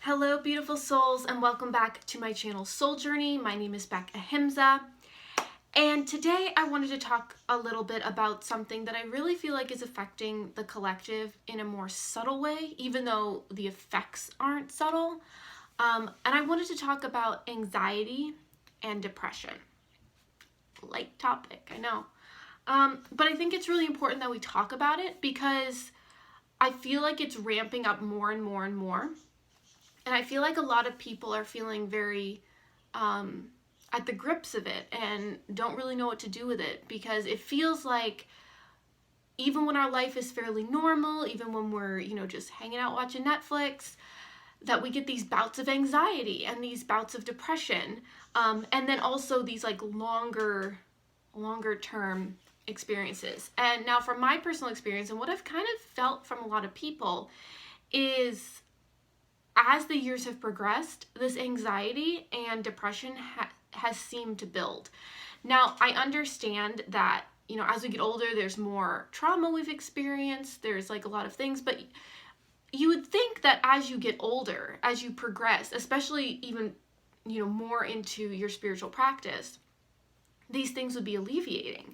Hello beautiful souls, and welcome back to my channel Soul Journey. My name is Becca Himza, and today I wanted to talk a little bit about something that I really feel like is affecting the collective in a more subtle way, even though the effects aren't subtle. And I wanted to talk about anxiety and depression. Light topic, I know. But I think it's really important that we talk about it because I feel like it's ramping up more and more and more. And I feel like a lot of people are feeling very at the grips of it and don't really know what to do with it, because it feels like even when our life is fairly normal, even when we're, just hanging out watching Netflix, that we get these bouts of anxiety and these bouts of depression. And then also these like longer term experiences. And now from my personal experience and what I've kind of felt from a lot of people is, as the years have progressed, this anxiety and depression has seemed to build. Now, I understand that, as we get older, there's more trauma we've experienced, there's like a lot of things, but you would think that as you get older, as you progress, especially even, more into your spiritual practice, these things would be alleviating.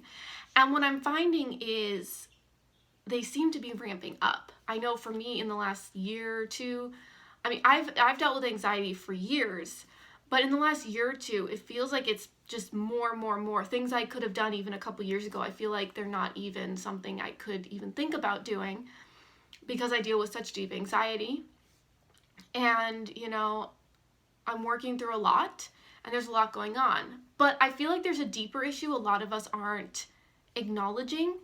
And what I'm finding is they seem to be ramping up. I know for me in the last year or two, I've dealt with anxiety for years, but in the last year or two, it feels like it's just more. Things I could have done even a couple years ago, I feel like they're not even something I could even think about doing because I deal with such deep anxiety. And, I'm working through a lot and there's a lot going on. But I feel like there's a deeper issue a lot of us aren't acknowledging.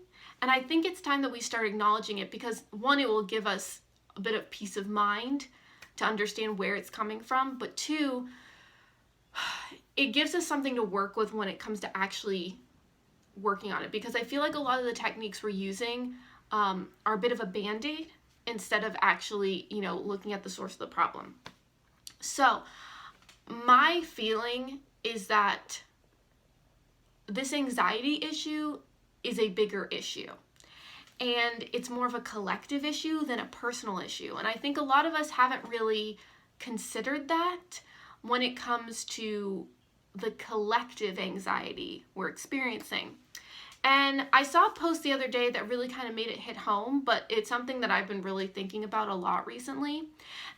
And I think it's time that we start acknowledging it because, one, it will give us a bit of peace of mind to understand where it's coming from, but two, it gives us something to work with when it comes to actually working on it, because I feel like a lot of the techniques we're using are a bit of a band-aid instead of actually, looking at the source of the problem. So my feeling is that this anxiety issue is a bigger issue. And it's more of a collective issue than a personal issue. And I think a lot of us haven't really considered that when it comes to the collective anxiety we're experiencing. And I saw a post the other day that really kind of made it hit home, but it's something that I've been really thinking about a lot recently.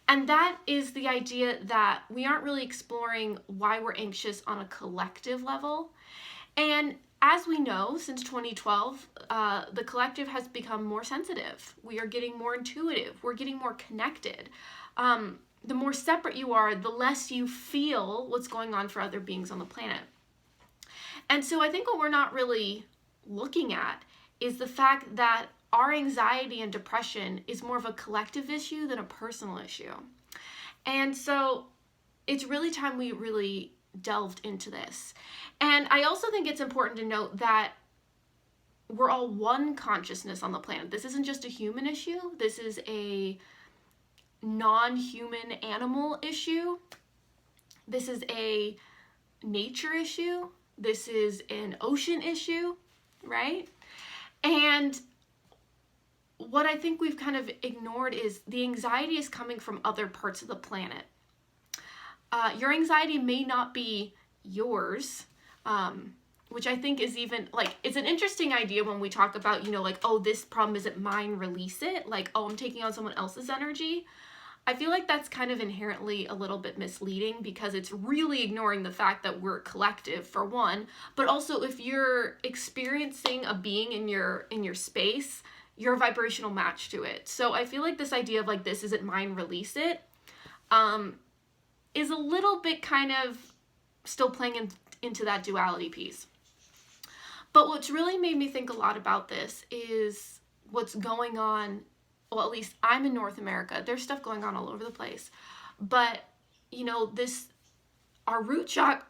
And that is the idea that we aren't really exploring why we're anxious on a collective level. And as we know, since 2012, the collective has become more sensitive. We are getting more intuitive. We're getting more connected. The more separate you are, the less you feel what's going on for other beings on the planet. And so I think what we're not really looking at is the fact that our anxiety and depression is more of a collective issue than a personal issue. And so it's really time we really delved into this. And I also think it's important to note that we're all one consciousness on the planet. This isn't just a human issue. This is a non-human animal issue. This is a nature issue. This is an ocean issue, right? And what I think we've kind of ignored is the anxiety is coming from other parts of the planet. Your anxiety may not be yours, which I think is even, it's an interesting idea when we talk about, oh, this problem isn't mine, release it. I'm taking on someone else's energy. I feel like that's kind of inherently a little bit misleading because it's really ignoring the fact that we're collective, for one, but also if you're experiencing a being in your space, you're a vibrational match to it. So I feel like this idea of this isn't mine, release it, is a little bit kind of still playing into that duality piece. But what's really made me think a lot about this is what's going on. Well, at least I'm in North America. There's stuff going on all over the place. But, our root chakra,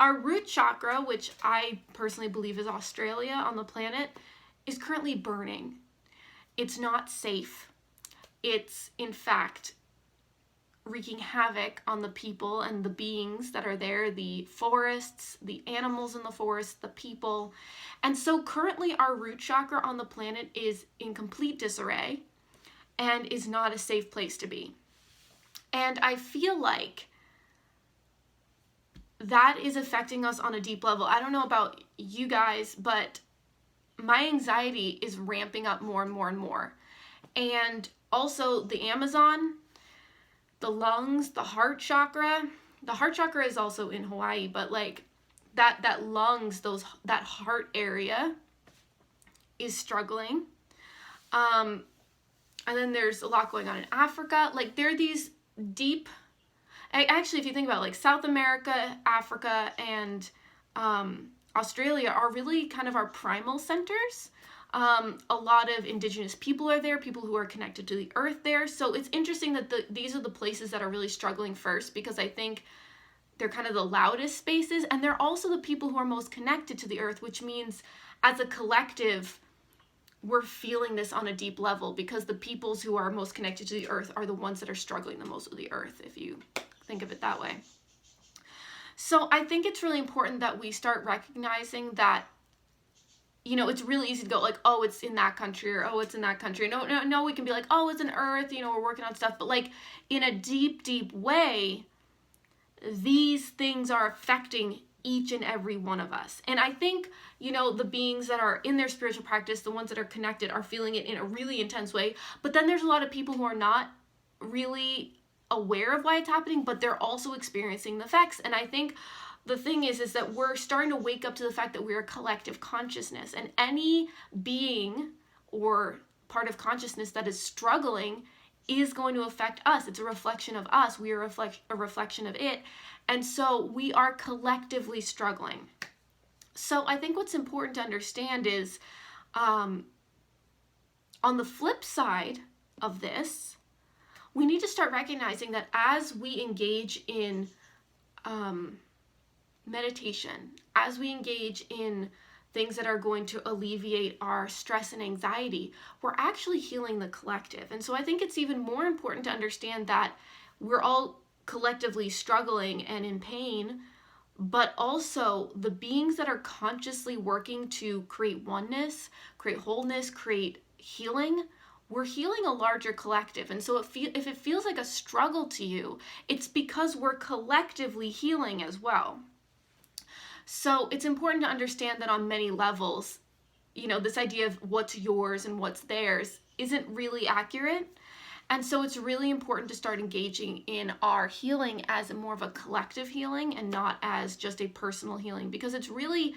our root chakra, which I personally believe is Australia on the planet, is currently burning. It's not safe. It's, in fact, wreaking havoc on the people and the beings that are there, the forests, the animals in the forest, the people. And so currently our root chakra on the planet is in complete disarray. and is not a safe place to be. And I feel like that is affecting us on a deep level. I don't know about you guys, but my anxiety is ramping up more and more and more. And also the Amazon, the lungs, the heart chakra. The heart chakra is also in Hawaii, but like that lungs, that heart area is struggling. And then there's a lot going on in Africa. Like there are these deep, actually if you think about it, like South America, Africa, and Australia are really kind of our primal centers. A lot of indigenous people are there, people who are connected to the earth there. So it's interesting that these are the places that are really struggling first, because I think they're kind of the loudest spaces, and they're also the people who are most connected to the earth, which means as a collective, we're feeling this on a deep level, because the peoples who are most connected to the earth are the ones that are struggling the most with the earth, if you think of it that way. So I think it's really important that we start recognizing that, you know, it's really easy to go like, oh, it's in that country, or oh, it's in that country. No, we can be like, oh, it's an earth, you know, we're working on stuff. But like in a deep, deep way, these things are affecting each and every one of us. And I think, you know, the beings that are in their spiritual practice, the ones that are connected, are feeling it in a really intense way. But then there's a lot of people who are not really aware of why it's happening, but they're also experiencing the effects. And I think the thing is that we're starting to wake up to the fact that we're a collective consciousness, and any being or part of consciousness that is struggling is going to affect us. It's a reflection of us. We are a reflection of it. And so we are collectively struggling. So I think what's important to understand is, on the flip side of this, we need to start recognizing that as we engage in meditation, as we engage in things that are going to alleviate our stress and anxiety, we're actually healing the collective. And so I think it's even more important to understand that we're all collectively struggling and in pain, but also the beings that are consciously working to create oneness, create wholeness, create healing, we're healing a larger collective. And so if it feels like a struggle to you, it's because we're collectively healing as well. So it's important to understand that on many levels, you know, this idea of what's yours and what's theirs isn't really accurate. And so it's really important to start engaging in our healing as more of a collective healing and not as just a personal healing, because it's really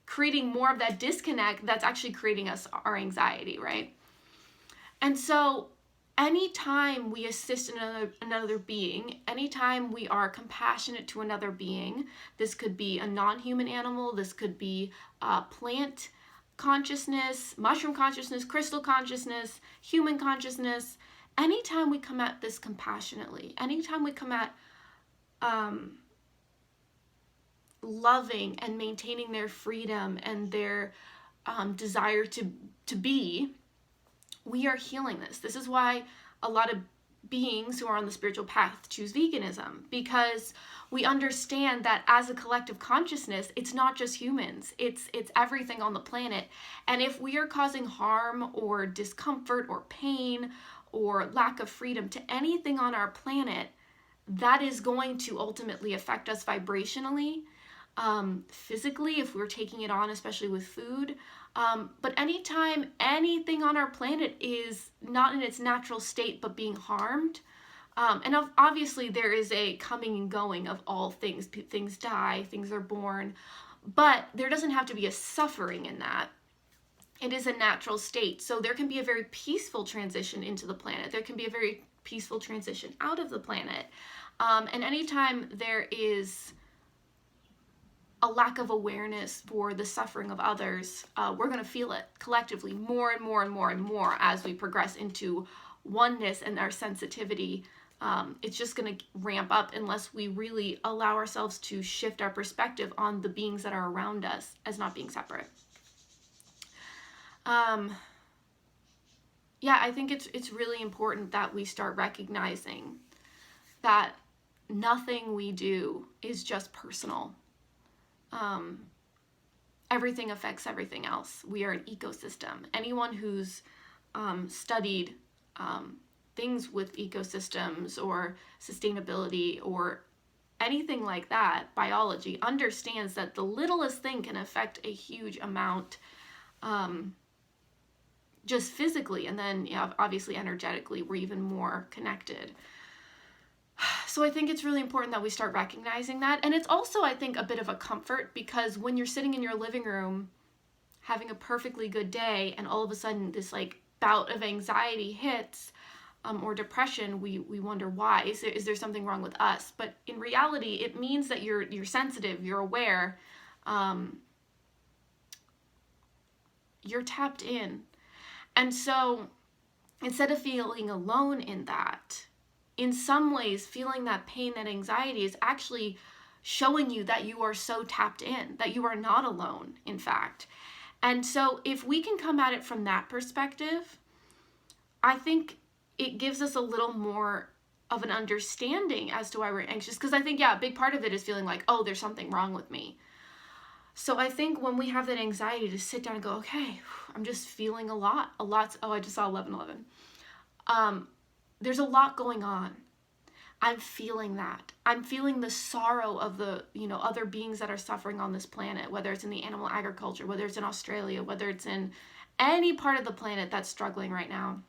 creating more of that disconnect that's actually creating our anxiety, right? And so anytime we assist another being, anytime we are compassionate to another being, this could be a non-human animal, this could be plant consciousness, mushroom consciousness, crystal consciousness, human consciousness, anytime we come at this compassionately, anytime we come at loving and maintaining their freedom and their desire to be, we are healing this. This is why a lot of beings who are on the spiritual path choose veganism, because we understand that as a collective consciousness, it's not just humans, it's everything on the planet. And if we are causing harm or discomfort or pain or lack of freedom to anything on our planet, that is going to ultimately affect us vibrationally, physically, if we're taking it on, especially with food. But anytime anything on our planet is not in its natural state but being harmed, and obviously there is a coming and going of all things. Things die, things are born, but there doesn't have to be a suffering in that. It is a natural state. So there can be a very peaceful transition into the planet. There can be a very peaceful transition out of the planet. And anytime there is a lack of awareness for the suffering of others, we're going to feel it collectively more and more and more and more as we progress into oneness and our sensitivity. It's just going to ramp up unless we really allow ourselves to shift our perspective on the beings that are around us as not being separate. Yeah, I think it's really important that we start recognizing that nothing we do is just personal. Everything affects everything else. We are an ecosystem. Anyone who's studied things with ecosystems or sustainability or anything like that, biology understands that the littlest thing can affect a huge amount, just physically, and then obviously energetically we're even more connected. So I think it's really important that we start recognizing that. And it's also, I think, a bit of a comfort, because when you're sitting in your living room having a perfectly good day and all of a sudden this like bout of anxiety hits, or depression, we wonder why. Is there something wrong with us? But in reality, it means that you're sensitive, you're aware, you're tapped in. And so instead of feeling alone in that, in some ways, feeling that pain, that anxiety is actually showing you that you are so tapped in, that you are not alone, in fact. And so if we can come at it from that perspective, I think it gives us a little more of an understanding as to why we're anxious. Because I think, a big part of it is feeling like, oh, there's something wrong with me. So I think when we have that anxiety to sit down and go, okay, I'm just feeling a lot. Oh, I just saw 11:11. There's a lot going on. I'm feeling that. I'm feeling the sorrow of the, other beings that are suffering on this planet, whether it's in the animal agriculture, whether it's in Australia, whether it's in any part of the planet that's struggling right now.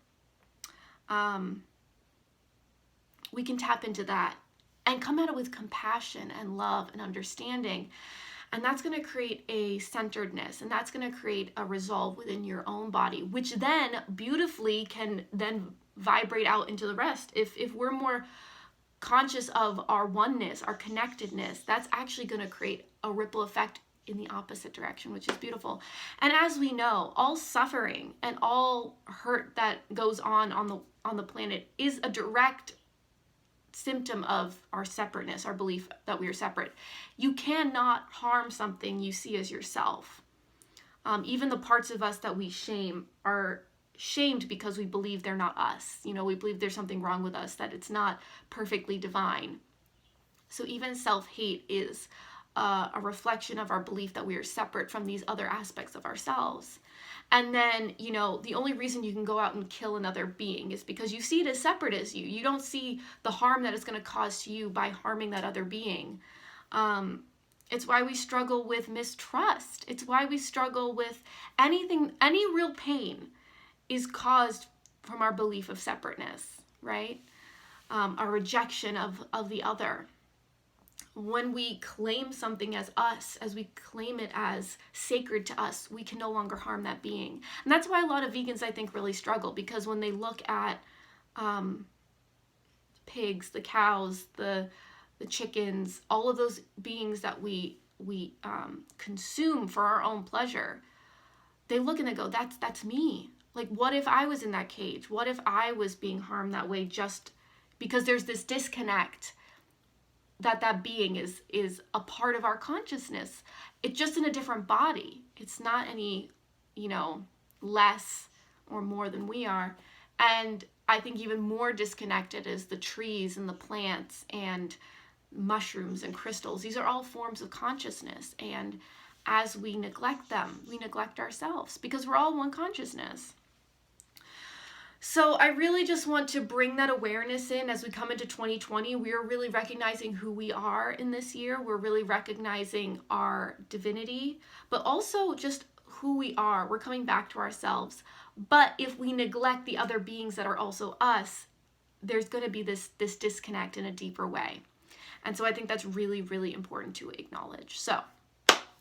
We can tap into that and come at it with compassion and love and understanding. And that's going to create a centeredness, and that's going to create a resolve within your own body, which then beautifully can then vibrate out into the rest. If we're more conscious of our oneness, our connectedness, that's actually going to create a ripple effect in the opposite direction, which is beautiful. And as we know, all suffering and all hurt that goes on the planet is a direct symptom of our separateness, our belief that we are separate. You cannot harm something you see as yourself. Even the parts of us that we shame are shamed because we believe they're not us. We believe there's something wrong with us, that it's not perfectly divine. So even self-hate is a reflection of our belief that we are separate from these other aspects of ourselves. And then, the only reason you can go out and kill another being is because you see it as separate as you. You don't see the harm that it's going to cause to you by harming that other being. It's why we struggle with mistrust. It's why we struggle with anything, any real pain is caused from our belief of separateness, right? A rejection of the other. When we claim something as us, as we claim it as sacred to us, we can no longer harm that being. And that's why a lot of vegans, I think, really struggle, because when they look at pigs, the cows, the chickens, all of those beings that we consume for our own pleasure, they look and they go, that's me. Like, what if I was in that cage? What if I was being harmed that way, just because there's this disconnect that being is a part of our consciousness. It's just in a different body. It's not any, less or more than we are. And I think even more disconnected is the trees and the plants and mushrooms and crystals. These are all forms of consciousness. And as we neglect them, we neglect ourselves, because we're all one consciousness. So I really just want to bring that awareness in as we come into 2020. We are really recognizing who we are in this year. We're really recognizing our divinity, but also just who we are. We're coming back to ourselves. But if we neglect the other beings that are also us, there's going to be this disconnect in a deeper way. And so I think that's really, really important to acknowledge. So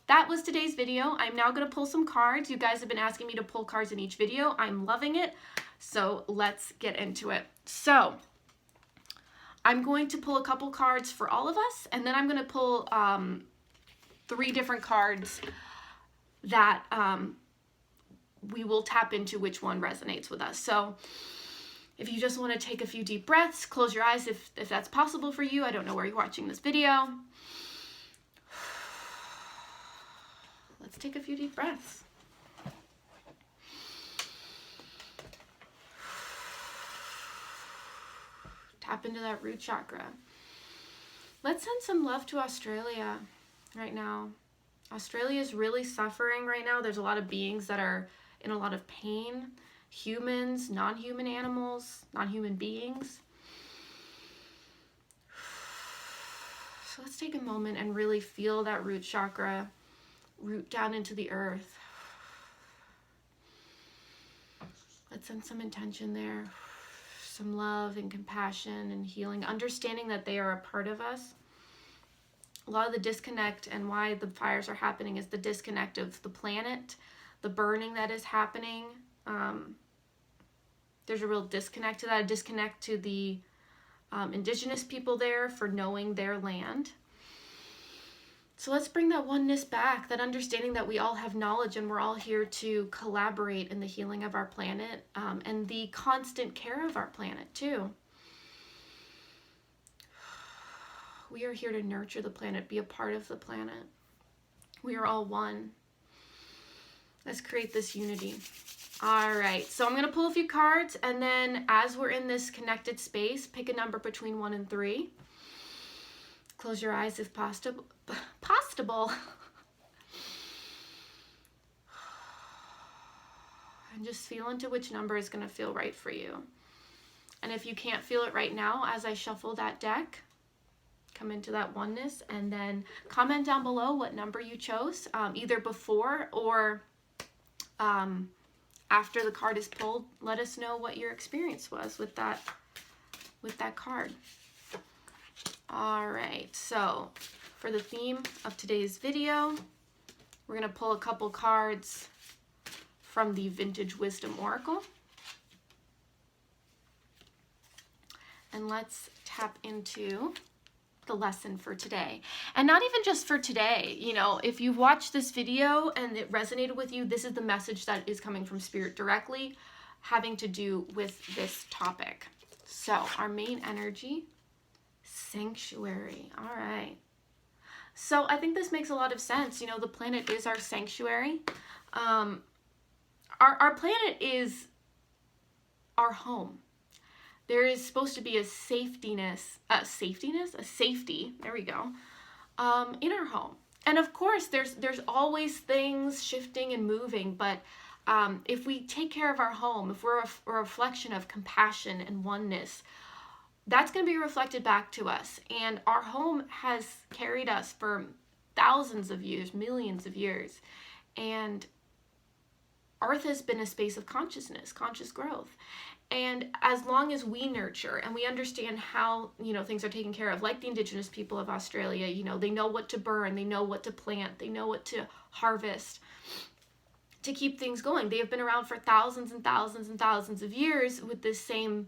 that was today's video. I'm now going to pull some cards. You guys have been asking me to pull cards in each video. I'm loving it. So let's get into it. So I'm going to pull a couple cards for all of us, and then I'm going to pull 3 different cards that we will tap into which one resonates with us. So if you just want to take a few deep breaths, close your eyes if that's possible for you. I don't know where you're watching this video. Let's take a few deep breaths. Tap into that root chakra. Let's send some love to Australia right now. Australia is really suffering right now. There's a lot of beings that are in a lot of pain. humans, non-human animals, non-human beings. So let's take a moment and really feel that root chakra root down into the earth. Let's send some intention there, some love and compassion and healing, understanding that they are a part of us. A lot of the disconnect and why the fires are happening is the disconnect of the planet, the burning that is happening. There's a real disconnect to that, a disconnect to the indigenous people there for knowing their land. So let's bring that oneness back, that understanding that we all have knowledge and we're all here to collaborate in the healing of our planet and the constant care of our planet too. We are here to nurture the planet, be a part of the planet. We are all one. Let's create this unity. All right, so I'm going to pull a few cards, and then as we're in this connected space, pick a number between 1 and 3. Close your eyes if possible. And just feel into which number is going to feel right for you. And if you can't feel it right now, as I shuffle that deck, come into that oneness, and then comment down below what number you chose, either before or after the card is pulled. Let us know what your experience was with that card. All right, so for the theme of today's video, we're going to pull a couple cards from the Vintage Wisdom Oracle. And let's tap into the lesson for today. And not even just for today, you know, if you've watched this video and it resonated with you, this is the message that is coming from Spirit directly, having to do with this topic. So our main energy, sanctuary. All right. So I think this makes a lot of sense. You know, the planet is our sanctuary. Our planet is our home. There is supposed to be a safety, there we go, in our home. And of course, there's always things shifting and moving, but if we take care of our home, if we're a reflection of compassion and oneness, that's going to be reflected back to us. And our home has carried us for thousands of years, millions of years. And Earth has been a space of consciousness, conscious growth. And as long as we nurture and we understand how, you know, things are taken care of, like the indigenous people of Australia, you know, they know what to burn, they know what to plant, they know what to harvest to keep things going. They have been around for thousands and thousands and thousands of years with this same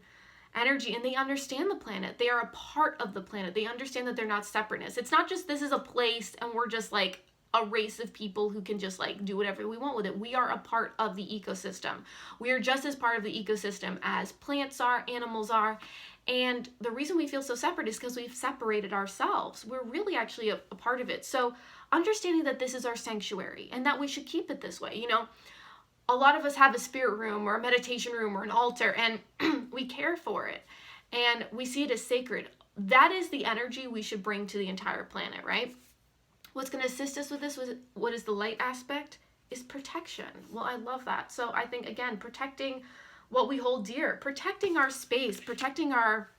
energy, and they understand the planet. They are a part of the planet. They understand that they're not separateness. It's not just this is a place and we're just like a race of people who can just like do whatever we want with it. We are a part of the ecosystem. We are just as part of the ecosystem as plants are, animals are. And the reason we feel so separate is because we've separated ourselves. We're really actually a part of it. So understanding that this is our sanctuary and that we should keep it this way. You know, a lot of us have a spirit room or a meditation room or an altar, and we care for it and we see it as sacred. That is the energy we should bring to the entire planet, right? What's going to assist us with this, what is the light aspect, is protection. Well, I love that. So I think, again, protecting what we hold dear, protecting our space, protecting our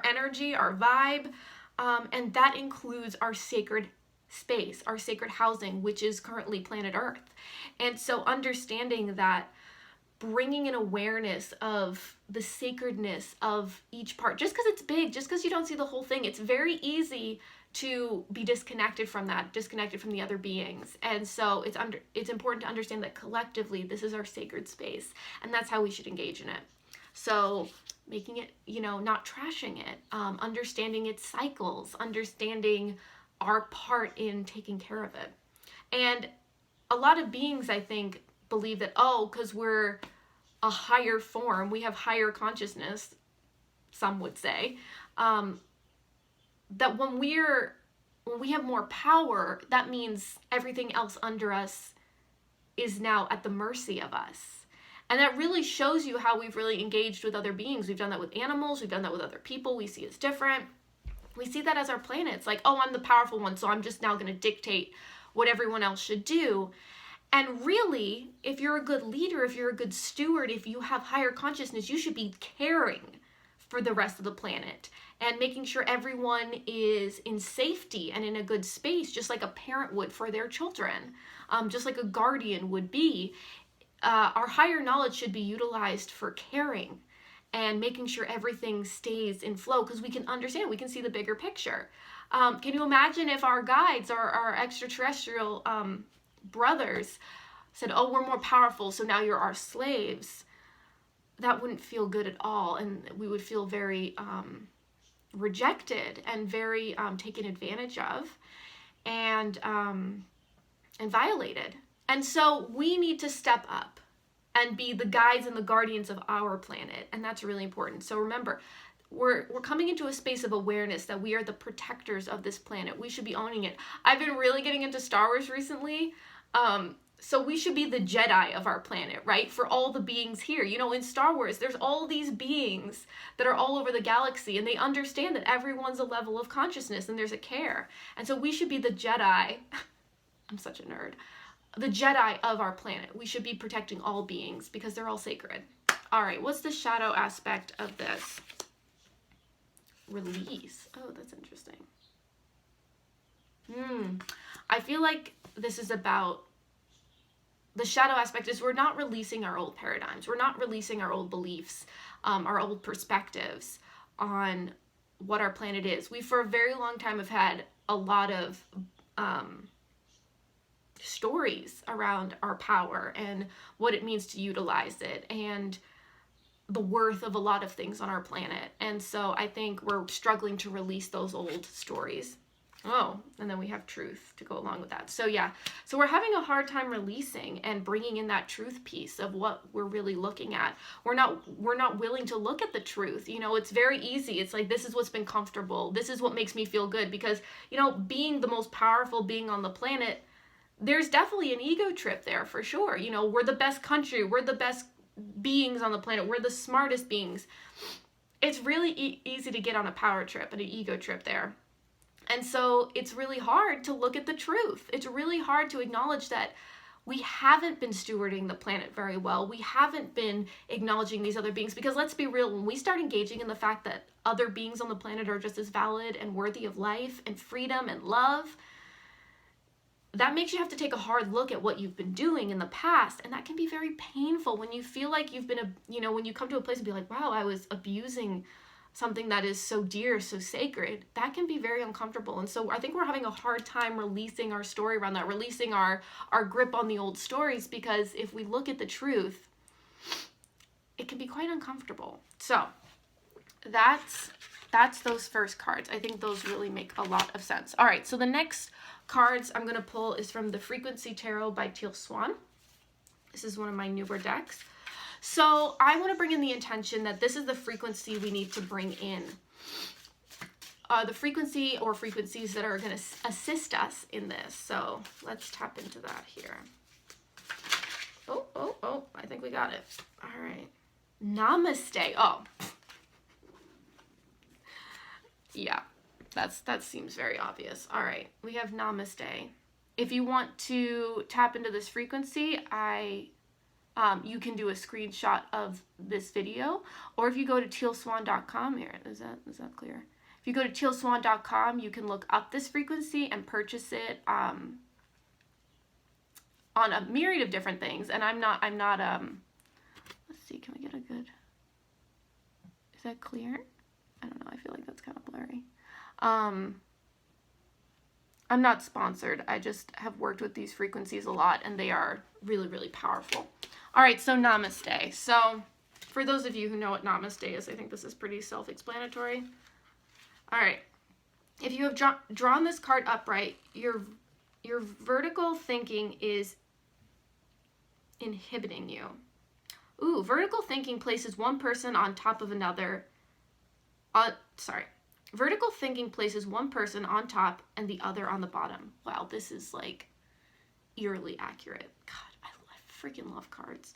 energy, our vibe, and that includes our sacred space, our sacred housing, which is currently planet Earth. And so understanding that, bringing an awareness of the sacredness of each part, just because it's big, just because you don't see the whole thing, it's very easy to be disconnected from that, disconnected from the other beings. And so it's important to understand that collectively this is our sacred space, and that's how we should engage in it. So making it, you know, not trashing it, understanding its cycles, understanding our part in taking care of it. And a lot of beings, I think, believe that, oh, because we're a higher form, we have higher consciousness, some would say, that when we have more power, that means everything else under us is now at the mercy of us. And that really shows you how we've really engaged with other beings. We've done that with animals, we've done that with other people, we see it's different. We see that as our planet. It's like, oh, I'm the powerful one, so I'm just now going to dictate what everyone else should do. And really, if you're a good leader, if you're a good steward, if you have higher consciousness, you should be caring for the rest of the planet and making sure everyone is in safety and in a good space, just like a parent would for their children, just like a guardian would be. Our higher knowledge should be utilized for caring and making sure everything stays in flow, because we can understand, we can see the bigger picture. Can you imagine if our guides, our extraterrestrial brothers said, oh, we're more powerful, so now you're our slaves? That wouldn't feel good at all, and we would feel very rejected and very taken advantage of and violated. And so we need to step up and be the guides and the guardians of our planet, and that's really important. So remember, we're coming into a space of awareness that we are the protectors of this planet. We should be owning it. I've been really getting into Star Wars recently. So we should be the Jedi of our planet, right? For all the beings here. You know, in Star Wars, there's all these beings that are all over the galaxy, and they understand that everyone's a level of consciousness and there's a care. And so we should be the Jedi. I'm such a nerd. The Jedi of our planet. We should be protecting all beings because they're all sacred. All right, what's the shadow aspect of this? Release. Oh, that's interesting. I feel like this is about, the shadow aspect is we're not releasing our old paradigms. We're not releasing our old beliefs, our old perspectives on what our planet is. We, for a very long time, have had a lot of stories around our power and what it means to utilize it and the worth of a lot of things on our planet. And so I think we're struggling to release those old stories. Oh, and then we have truth to go along with that. So yeah, so we're having a hard time releasing and bringing in that truth piece of what we're really looking at. We're not willing to look at the truth. You know, it's very easy. It's like, this is what's been comfortable. This is what makes me feel good, because, you know, being the most powerful being on the planet, there's definitely an ego trip there for sure. You know, we're the best country. We're the best beings on the planet. We're the smartest beings. It's really easy to get on a power trip and an ego trip there. And so it's really hard to look at the truth. It's really hard to acknowledge that we haven't been stewarding the planet very well. We haven't been acknowledging these other beings, because let's be real, when we start engaging in the fact that other beings on the planet are just as valid and worthy of life and freedom and love, that makes you have to take a hard look at what you've been doing in the past. And that can be very painful when you feel like you've been, when you come to a place and be like, wow, I was abusing something that is so dear, so sacred. That can be very uncomfortable. And so I think we're having a hard time releasing our story around that, releasing our grip on the old stories, because if we look at the truth, it can be quite uncomfortable. So that's those first cards. I think those really make a lot of sense. All right, so the next cards I'm going to pull is from the Frequency Tarot by Teal Swan. This is one of my newer decks. So I want to bring in the intention that this is the frequency we need to bring in. The frequency or frequencies that are going to assist us in this. So let's tap into that here. Oh, I think we got it. All right. Namaste. Oh. Yeah, that seems very obvious. All right, we have Namaste. If you want to tap into this frequency, you can do a screenshot of this video, or if you go to tealswan.com, here, is that clear? If you go to tealswan.com, you can look up this frequency and purchase it on a myriad of different things. And I'm not, let's see, can we get a good, is that clear? I don't know, I feel like that's kind of blurry. I'm not sponsored. I just have worked with these frequencies a lot, and they are really, really powerful. All right, so Namaste. So for those of you who know what Namaste is, I think this is pretty self-explanatory. All right, if you have drawn this card upright, your vertical thinking is inhibiting you. Ooh, vertical thinking places one person on top of another. Vertical thinking places one person on top and the other on the bottom. Wow, this is like eerily accurate. God, I freaking love cards.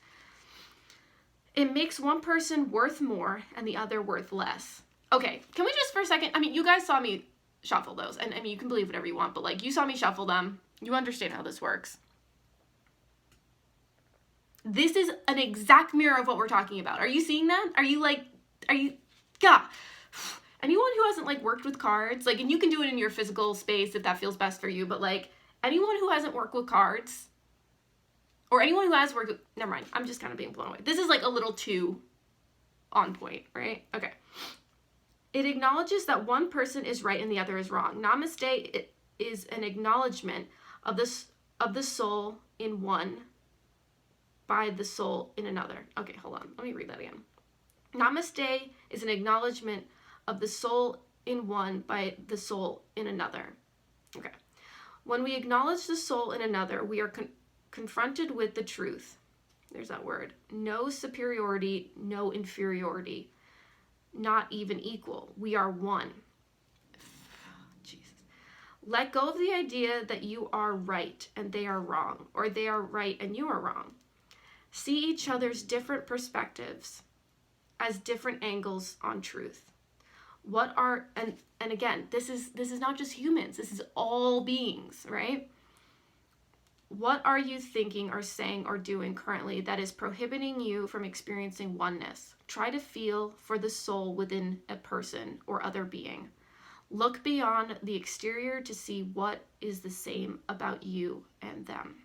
It makes one person worth more and the other worth less. Okay, can we just for a second, I mean, you guys saw me shuffle those, and I mean, you can believe whatever you want, but like, you saw me shuffle them. You understand how this works. This is an exact mirror of what we're talking about. Are you seeing that? God. Anyone who hasn't like worked with cards, like, and you can do it in your physical space if that feels best for you, but like anyone who hasn't worked with cards, or anyone who has worked with, never mind, I'm just kind of being blown away. This is like a little too on point, right? Okay. It acknowledges that one person is right and the other is wrong. Namaste is an acknowledgement of the soul in one by the soul in another. Okay, hold on. Let me read that again. Namaste is an acknowledgement of the soul in one by the soul in another. Okay. When we acknowledge the soul in another, we are confronted with the truth. There's that word. No superiority, no inferiority, not even equal. We are one. Jesus. Let go of the idea that you are right and they are wrong, or they are right and you are wrong. See each other's different perspectives as different angles on truth. What are, and again, this is not just humans, this is all beings, right? What are you thinking or saying or doing currently that is prohibiting you from experiencing oneness? Try to feel for the soul within a person or other being. Look beyond the exterior to see what is the same about you and them.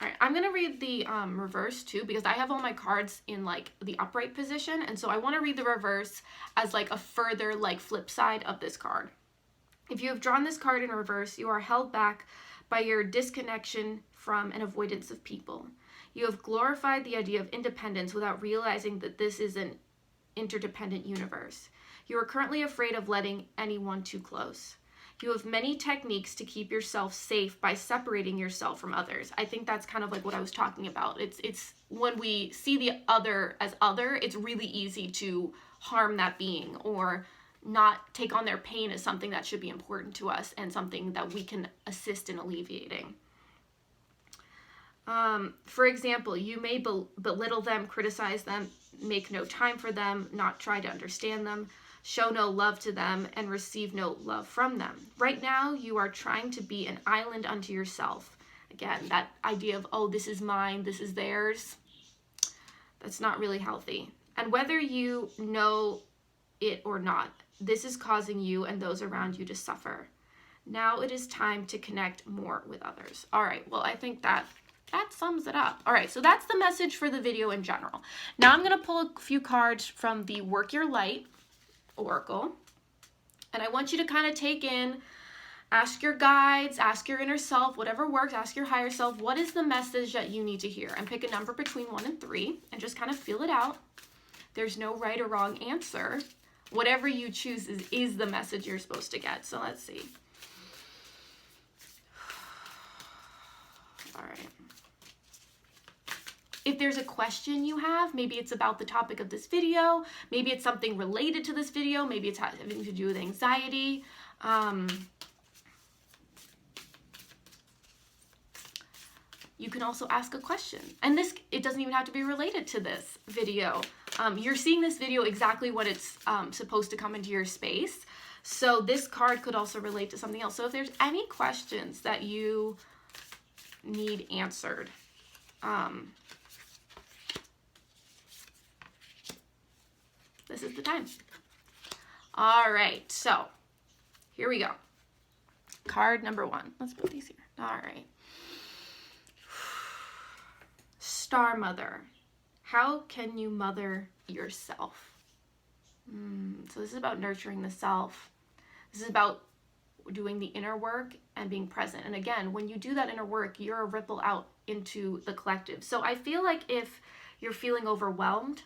All right, I'm going to read the reverse too, because I have all my cards in like the upright position. And so I want to read the reverse as like a further like flip side of this card. If you have drawn this card in reverse, you are held back by your disconnection from an avoidance of people. You have glorified the idea of independence without realizing that this is an interdependent universe. You are currently afraid of letting anyone too close. You have many techniques to keep yourself safe by separating yourself from others. I think that's kind of like what I was talking about. It's when we see the other as other, it's really easy to harm that being or not take on their pain as something that should be important to us and something that we can assist in alleviating. For example, you may belittle them, criticize them, make no time for them, not try to understand them, show no love to them, and receive no love from them. Right now, you are trying to be an island unto yourself. Again, that idea of, oh, this is mine, this is theirs, that's not really healthy. And whether you know it or not, this is causing you and those around you to suffer. Now it is time to connect more with others. All right, well, I think that sums it up. All right, so that's the message for the video in general. Now I'm going to pull a few cards from the Work Your Light Oracle, and I want you to kind of take in, ask your guides, ask your inner self, whatever works, ask your higher self, what is the message that you need to hear? And pick a number between 1 and 3 and just kind of feel it out. There's no right or wrong answer. Whatever you choose is the message you're supposed to get. So let's see. All right. If there's a question you have, maybe it's about the topic of this video, maybe it's something related to this video, maybe it's having to do with anxiety. You can also ask a question. And it doesn't even have to be related to this video. You're seeing this video exactly when it's supposed to come into your space. So this card could also relate to something else. So if there's any questions that you need answered, this is the time. All right, so here we go. Card number 1. Let's put these here. All right. Star Mother. How can you mother yourself? So this is about nurturing the self. This is about doing the inner work and being present. And again, when you do that inner work, you're a ripple out into the collective. So I feel like if you're feeling overwhelmed,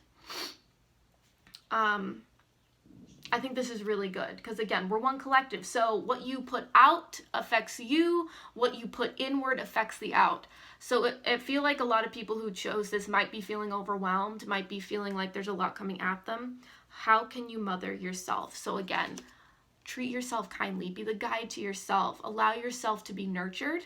I think this is really good because again, we're one collective. So what you put out affects you, what you put inward affects the out. So I feel like a lot of people who chose this might be feeling overwhelmed, might be feeling like there's a lot coming at them. How can you mother yourself? So again, treat yourself kindly, be the guide to yourself, allow yourself to be nurtured.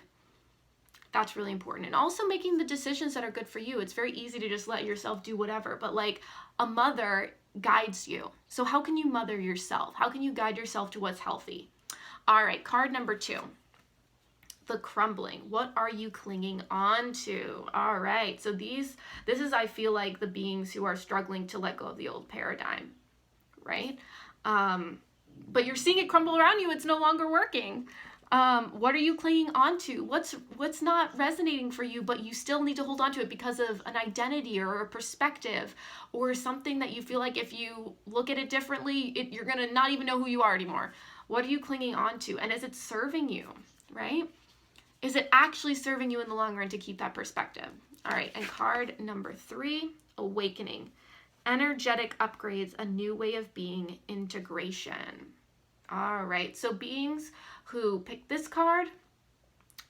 That's really important. And also making the decisions that are good for you. It's very easy to just let yourself do whatever, but like a mother guides you. So how can you mother yourself? How can you guide yourself to what's healthy? All right, card number 2. The crumbling. What are you clinging on to? All right, so this is, I feel like, the beings who are struggling to let go of the old paradigm, right? But you're seeing it crumble around you. It's no longer working. What are you clinging on to? What's not resonating for you, but you still need to hold on to it because of an identity or a perspective or something that you feel like if you look at it differently, you're going to not even know who you are anymore. What are you clinging on to? And is it serving you, right? Is it actually serving you in the long run to keep that perspective? All right, and card number 3, awakening. Energetic upgrades, a new way of being, integration. All right, so beings who pick this card,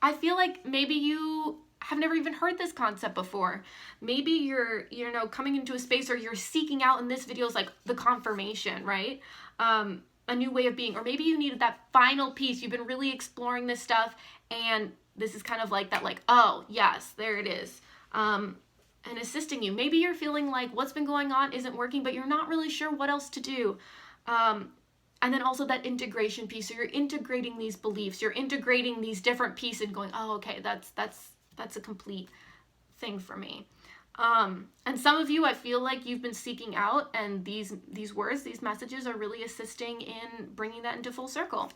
I feel like maybe you have never even heard this concept before. Maybe you're, coming into a space or you're seeking out, and this video is like the confirmation, right? A new way of being, or maybe you needed that final piece. You've been really exploring this stuff, and this is kind of like that, like, oh, yes, there it is. And assisting you. Maybe you're feeling like what's been going on isn't working, but you're not really sure what else to do. And then also that integration piece. So you're integrating these beliefs, you're integrating these different pieces and going, oh, okay, that's a complete thing for me. And some of you, I feel like you've been seeking out, and these words, these messages are really assisting in bringing that into full circle.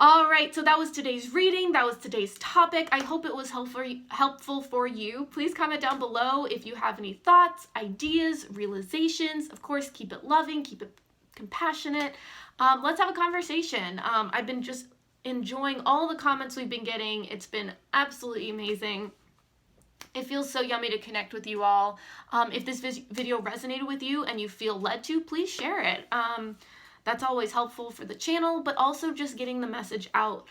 All right, so that was today's reading. That was today's topic. I hope it was helpful for you. Please comment down below if you have any thoughts, ideas, realizations. Of course, keep it loving, keep it compassionate. Let's have a conversation. I've been just enjoying all the comments we've been getting. It's been absolutely amazing. It feels so yummy to connect with you all. If this video resonated with you and you feel led to, please share it. That's always helpful for the channel, but also just getting the message out,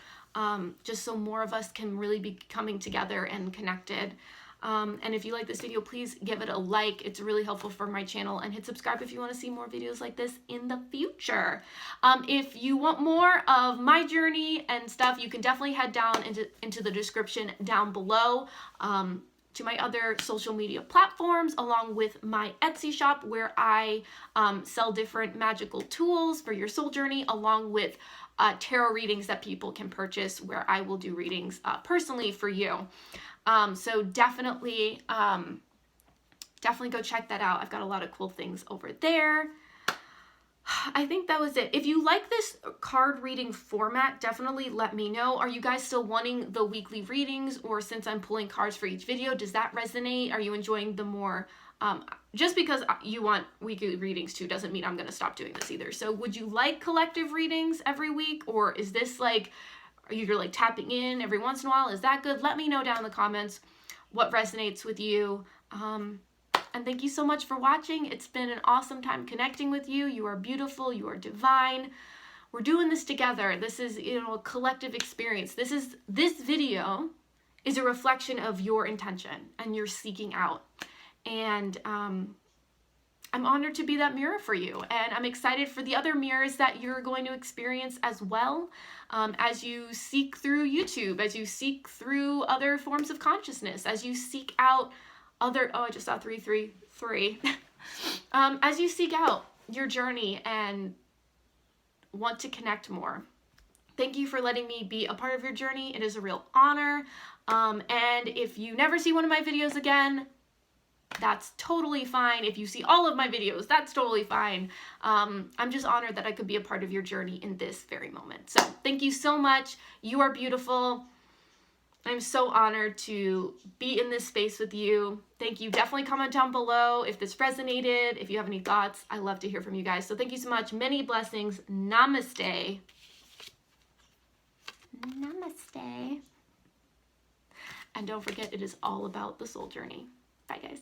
just so more of us can really be coming together and connected. And if you like this video, please give it a like. It's really helpful for my channel, and hit subscribe if you want to see more videos like this in the future. If you want more of my journey and stuff, you can definitely head down into the description down below. To my other social media platforms, along with my Etsy shop, where I sell different magical tools for your soul journey, along with tarot readings that people can purchase, where I will do readings personally for you. So definitely go check that out. I've got a lot of cool things over there. I think that was it. If you like this card reading format, definitely let me know. Are you guys still wanting the weekly readings, or since I'm pulling cards for each video, does that resonate? Are you enjoying the more, just because you want weekly readings too doesn't mean I'm going to stop doing this either. So would you like collective readings every week, or is this like, you're like tapping in every once in a while? Is that good? Let me know down in the comments what resonates with you. And thank you so much for watching. It's been an awesome time connecting with you. You are beautiful. You are divine. We're doing this together. This is, a collective experience. This video is a reflection of your intention and your seeking out. And I'm honored to be that mirror for you. And I'm excited for the other mirrors that you're going to experience as well, as you seek through YouTube, as you seek through other forms of consciousness, as you seek out other, I just saw 333. As you seek out your journey and want to connect more. Thank you for letting me be a part of your journey. It is a real honor. And if you never see one of my videos again, that's totally fine. If you see all of my videos, that's totally fine. I'm just honored that I could be a part of your journey in this very moment. So thank you so much. You are beautiful. I'm so honored to be in this space with you. Thank you. Definitely comment down below if this resonated, if you have any thoughts. I love to hear from you guys. So thank you so much. Many blessings. Namaste. Namaste. And don't forget, it is all about the soul journey. Bye, guys.